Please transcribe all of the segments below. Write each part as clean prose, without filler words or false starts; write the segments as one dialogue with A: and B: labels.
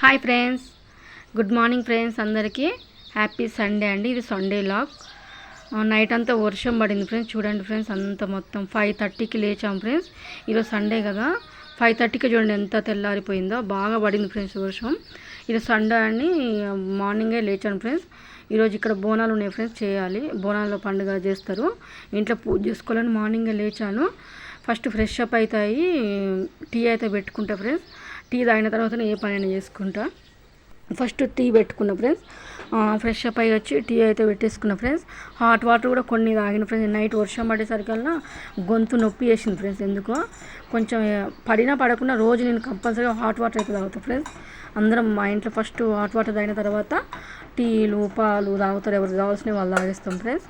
A: Hi friends, good morning friends. అందరికీ happy Sunday అండి. ఇది సండే లాగ్. నైట్ అంతా వర్షం పడింది ఫ్రెండ్స్. చూడండి ఫ్రెండ్స్, అంత మొత్తం 5:30కి లేచాం ఫ్రెండ్స్. ఈరోజు సండే కదా, 5:30కి చూడండి ఎంత తెల్లారిపోయిందో. బాగా పడింది ఫ్రెండ్స్ వర్షం. ఈరోజు సండే అని మార్నింగే లేచాను ఫ్రెండ్స్. ఈరోజు ఇక్కడ బోనాలు ఉన్నాయి ఫ్రెండ్స్, చేయాలి. బోనాల్లో పండుగ చేస్తారు, ఇంట్లో పూజ చేసుకోవాలని మార్నింగే లేచాను. ఫస్ట్ ఫ్రెష్ అప్ అవుతాయి, టీ అయితే పెట్టుకుంటా ఫ్రెండ్స్. టీ తాగిన తర్వాత ఏ పనైనా చేసుకుంటా. ఫస్ట్ టీ పెట్టుకున్నా ఫ్రెండ్స్. ఫ్రెష్ అప్ అయ్యి వచ్చి టీ అయితే పెట్టేసుకున్నా ఫ్రెండ్స్. హాట్ వాటర్ కూడా కొన్ని తాగిన ఫ్రెండ్స్. నైట్ వర్షం పడేసరికల్లా గొంతు నొప్పి వేసింది ఫ్రెండ్స్. ఎందుకో కొంచెం పడినా పడకుండా రోజు నేను కంపల్సరీగా హాట్ వాటర్ అయితే తాగుతాను ఫ్రెండ్స్. అందరం మా ఇంట్లో ఫస్ట్ హాట్ వాటర్ తాగిన తర్వాత టీలు పాలు తాగుతారు, ఎవరు కావాల్సినవి వాళ్ళు తాగేస్తాం ఫ్రెండ్స్.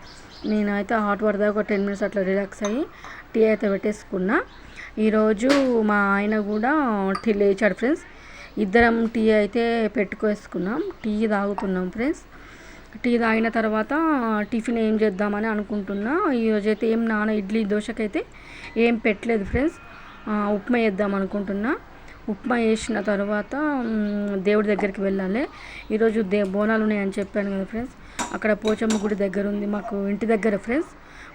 A: నేనైతే హాట్ వాటర్ తాగి ఒక 10 minutes అట్లా రిలాక్స్ అయ్యి టీ అయితే పెట్టేసుకున్నా. ఈరోజు మా ఆయన కూడా టీ లేచాడు ఫ్రెండ్స్. ఇద్దరం టీ అయితే పెట్టుకేసుకున్నాం, టీ తాగుతున్నాం ఫ్రెండ్స్. టీ తాగిన తర్వాత టిఫిన్ ఏం చేద్దామని అనుకుంటున్నా. ఈరోజు అయితే ఏం ఇడ్లీ దోశకైతే ఏం పెట్టలేదు ఫ్రెండ్స్. ఉప్మా చేద్దాం అనుకుంటున్నా. ఉప్మా చేసిన తర్వాత దేవుడి దగ్గరికి వెళ్ళాలి. ఈరోజు బోనాలు ఉన్నాయని చెప్పాను కదా ఫ్రెండ్స్. అక్కడ పోచమ్మ గుడి దగ్గర ఉంది, మాకు ఇంటి దగ్గర ఫ్రెండ్స్.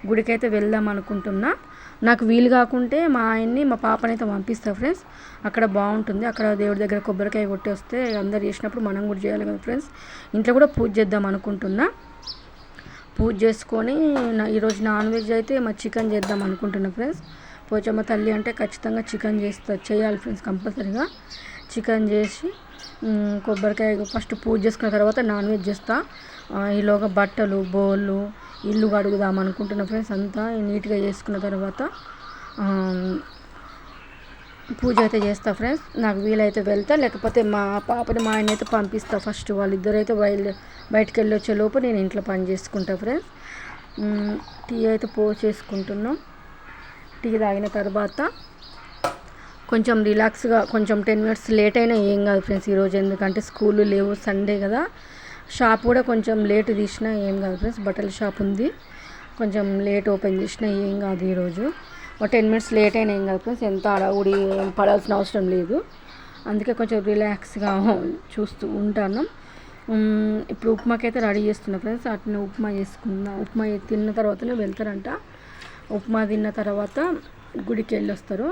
A: గుడికి అయితే వెళ్దాం అనుకుంటున్నా. నాకు వీలు కాకుంటే మా ఆయన్ని మా పాపని అయితే పంపిస్తా ఫ్రెండ్స్. అక్కడ బాగుంటుంది. అక్కడ దేవుడి దగ్గర కొబ్బరికాయ కొట్టి వస్తే అందరు చేసినప్పుడు మనం కూడా చేయాలి కదా ఫ్రెండ్స్. ఇంట్లో కూడా పూజ చేద్దాం అనుకుంటున్నా. పూజ చేసుకొని ఈరోజు నాన్ వెజ్ అయితే చికెన్ చేద్దాం అనుకుంటున్నా ఫ్రెండ్స్. పోచమ్మ తల్లి అంటే ఖచ్చితంగా చికెన్ చేయాలి ఫ్రెండ్స్. కంపల్సరీగా చికెన్ చేసి కొబ్బరికాయ ఫస్ట్ పూజ చేసుకున్న తర్వాత నాన్ వెజ్ చేస్తా. ఈలోగా బట్టలు బోళ్ళు ఇల్లు కడుగుదాం అనుకుంటున్నా ఫ్రెండ్స్. అంతా నీట్గా చేసుకున్న తర్వాత పూజ అయితే చేస్తా ఫ్రెండ్స్. నాకు వీలైతే వెళ్తా, లేకపోతే మా పాపని మా ఆయన అయితే పంపిస్తా. ఫస్ట్ వాళ్ళిద్దరు అయితే బయటకు వెళ్ళి వచ్చే లోపు నేను ఇంట్లో పని చేసుకుంటా ఫ్రెండ్స్. టీ అయితే చేసుకుంటున్నాం. టీ తాగిన తర్వాత కొంచెం రిలాక్స్గా కొంచెం 10 minutes లేట్ అయినా ఏం కాదు ఫ్రెండ్స్ ఈరోజు. ఎందుకంటే స్కూళ్ళు లేవు, సండే కదా. షాప్ కూడా కొంచెం లేట్ తీసినా ఏం కాదు ఫ్రెండ్స్. బట్టల షాప్ ఉంది, కొంచెం లేట్ ఓపెన్ చేసినా ఏం కాదు ఈరోజు. ఒక 10 minutes లేట్ అయినా ఏం కాదు ఫ్రెండ్స్. ఎంత అడవుడి పడాల్సిన అవసరం లేదు. అందుకే కొంచెం రిలాక్స్గా చూస్తూ ఉంటాను. ఇప్పుడు ఉప్మాకైతే రెడీ చేస్తున్నా ఫ్రెండ్స్. అట్నే ఉప్మా చేసుకున్నా. ఉప్మా తిన్న తర్వాతనే వెళ్తారంట. ఉప్మా తిన్న తర్వాత గుడికి వెళ్ళొస్తారు.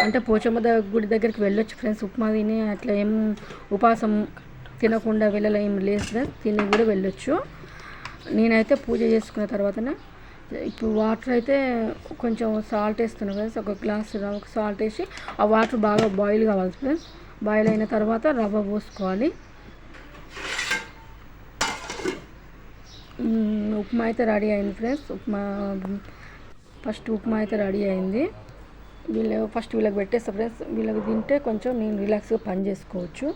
A: అంటే పోచమ్మ గుడి దగ్గరికి వెళ్ళొచ్చు ఫ్రెండ్స్. ఉప్మా తిని అట్లా ఏం ఉపాసం తినకుండా వెళ్ళలేం లేదు ఫ్రెండ్స్. తిని కూడా వెళ్ళొచ్చు. నేనైతే పూజ చేసుకున్న తర్వాతనే ఇప్పుడు వాటర్ అయితే కొంచెం సాల్ట్ వేస్తున్నాను ఫ్రెండ్స్. ఒక గ్లాస్ రవ్వ సాల్ట్ వేసి ఆ వాటర్ బాగా బాయిల్ కావాలి ఫ్రెండ్స్. బాయిల్ అయిన తర్వాత రవ్వ పోసుకోవాలి. ఉప్మా అయితే రెడీ అయింది ఫ్రెండ్స్. ఉప్మా అయితే రెడీ అయింది. వీళ్ళకి పెట్టేస్తా ఫ్రెండ్స్. వీళ్ళకి తింటే కొంచెం నేను రిలాక్స్గా పని చేసుకోవచ్చు.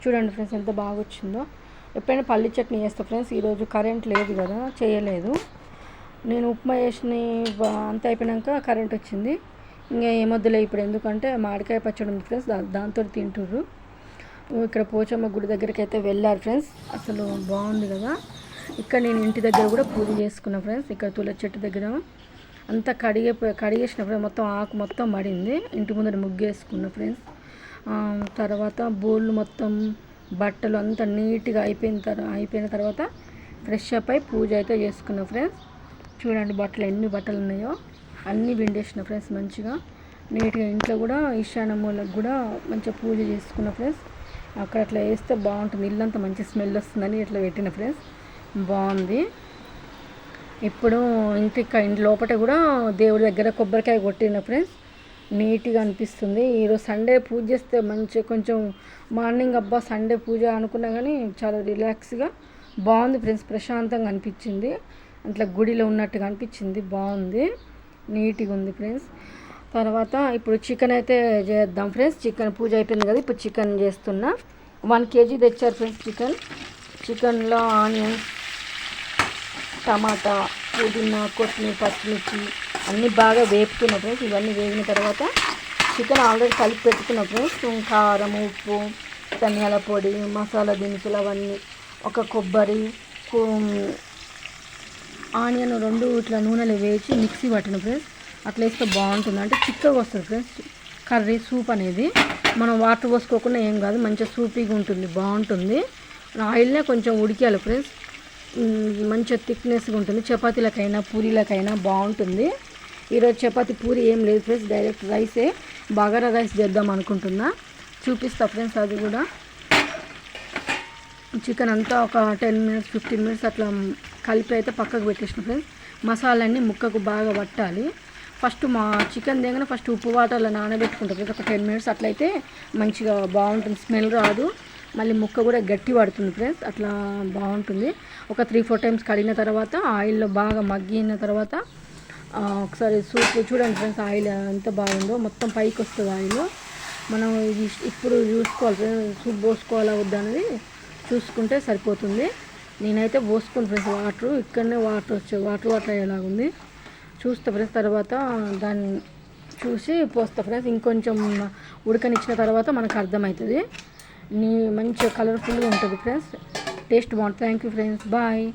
A: చూడండి ఫ్రెండ్స్ ఎంత బాగా వచ్చిందో. ఎప్పుడైనా పల్లి చట్నీ చేస్తా ఫ్రెండ్స్. ఈరోజు కరెంట్ లేదు కదా, చేయలేదు. నేను ఉప్మా చేసిన అంత అయిపోయాక కరెంట్ వచ్చింది. ఇంకా ఏమొద్దులే ఇప్పుడు, ఎందుకంటే మామిడికాయ పచ్చడి ఉంది ఫ్రెండ్స్, దాంతో తింటుర్రు. ఇక్కడ పోచమ్మ గుడి దగ్గరికి అయితే వెళ్ళారు ఫ్రెండ్స్. అసలు బాగుంది కదా. ఇక్కడ నేను ఇంటి దగ్గర కూడా పూజ చేసుకున్నా ఫ్రెండ్స్. ఇక్కడ తులసి చెట్టు దగ్గర అంతా కడిగేసిన ఫ్రెండ్స్. మొత్తం ఆకు మొత్తం పడింది. ఇంటి ముందర ముగ్గేసుకున్నా ఫ్రెండ్స్. తర్వాత బోళ్ళు మొత్తం బట్టలు అంతా నీట్గా అయిపోయిన తర్వాత ఫ్రెష్ అప్ అయి పూజ అయితే చేసుకున్నా ఫ్రెండ్స్. చూడండి బట్టలు ఎన్ని బట్టలు ఉన్నాయో అన్నీ విండేసిన ఫ్రెండ్స్. మంచిగా నీట్గా ఇంట్లో కూడా ఈశాన్య మూలకు కూడా మంచిగా పూజ చేసుకున్న ఫ్రెండ్స్. అక్కడ అట్లా వేస్తే బాగుంటుంది, ఇల్లంతా మంచి స్మెల్ వస్తుందని ఇట్లా పెట్టిన ఫ్రెండ్స్. బాగుంది. ఇప్పుడు ఇంటి లోపల కూడా దేవుడి దగ్గర కొబ్బరికాయ కొట్టిన ఫ్రెండ్స్. నీట్గా అనిపిస్తుంది. ఈరోజు సండే పూజ చేస్తే మంచిగా కొంచెం మార్నింగ్ సండే పూజ అనుకున్నా కానీ చాలా రిలాక్స్గా బాగుంది ఫ్రెండ్స్. ప్రశాంతంగా అనిపించింది. అట్లా గుడిలో ఉన్నట్టుగా అనిపించింది. బాగుంది, నీట్గా ఉంది ఫ్రెండ్స్. తర్వాత ఇప్పుడు చికెన్ అయితే చేద్దాం ఫ్రెండ్స్. చికెన్ పూజ అయిపోయింది కదా, ఇప్పుడు చికెన్ చేస్తున్నా. 1 kg తెచ్చారు ఫ్రెండ్స్ చికెన్లో ఆనియన్స్, టమాటా, పుదీనా, కొత్తిమీర, పచ్చిమిర్చి అన్నీ బాగా వేపుకున్న ఫ్రెండ్స్. ఇవన్నీ వేగిన తర్వాత చికెన్ ఆల్రెడీ కలిపి పెట్టుకున్న ఫ్రెండ్స్. కారం, ఉప్పు, ధనియాల పొడి, మసాలా దినుసులు అవన్నీ, ఒక కొబ్బరి, ఆనియన్ 2 ఇట్లా నూనెలో వేసి మిక్సీ పట్టిన ఫ్రెండ్స్. అట్లా వేస్తే బాగుంటుంది, అంటే చిక్కగా వస్తుంది ఫ్రెండ్స్ కర్రీ సూప్ అనేది. మనం వాటర్ పోసుకోకుండా ఏం కాదు, మంచిగా సూపీగా ఉంటుంది, బాగుంటుంది. ఆయిల్నే కొంచెం ఉడికేయాలి ఫ్రెండ్స్, మంచిగా థిక్నెస్గా ఉంటుంది. చపాతీలకైనా పూరీలకైనా బాగుంటుంది. ఈరోజు చపాతీ పూరి ఏం లేదు ఫ్రెండ్స్, డైరెక్ట్ రైసే, బగారా రైస్ చేద్దాం అనుకుంటున్నా. చూపిస్తా ఫ్రెండ్స్. అది కూడా చికెన్ అంతా ఒక 10 minutes 15 minutes అట్లా కలిపి అయితే పక్కకు పెట్టేసిన ఫ్రెండ్స్. మసాలాన్ని ముక్కకు బాగా పట్టాలి. ఫస్ట్ మా చికెన్ దిగనే ఫస్ట్ ఉప్పు వాటర్లో నానబెట్టుకుంటాం ఫ్రెండ్స్, ఒక 10 minutes. అట్లయితే మంచిగా బాగుంటుంది, స్మెల్ రాదు, మళ్ళీ ముక్క కూడా గట్టి పడుతుంది ఫ్రెండ్స్, అట్లా బాగుంటుంది. ఒక 3-4 times కడిగిన తర్వాత ఆయిల్లో బాగా మగ్గిన తర్వాత ఒకసారి సూప్ చూడండి ఫ్రెండ్స్, ఆయిల్ ఎంత బాగుందో, మొత్తం పైకి వస్తుంది ఆయిల్. మనం ఇది ఇప్పుడు చూసుకోవాలి ఫ్రెండ్స్, సూప్ పోసుకోవాలా వద్దా అనేది చూసుకుంటే సరిపోతుంది. నేనైతే పోసుకుని ఫ్రెండ్స్ వాటర్, ఇక్కడనే వాటర్ వచ్చే వాటర్ అయ్యేలాగుంది. చూస్తా ఫ్రెండ్స్, తర్వాత దాన్ని చూసి పోస్తా ఫ్రెండ్స్. ఇంకొంచెం ఉడకనిచ్చిన తర్వాత మనకు అర్థమవుతుంది. మంచిగా కలర్ఫుల్గా ఉంటుంది ఫ్రెండ్స్, టేస్ట్ బాగుంటుంది. Thank you friends, bye.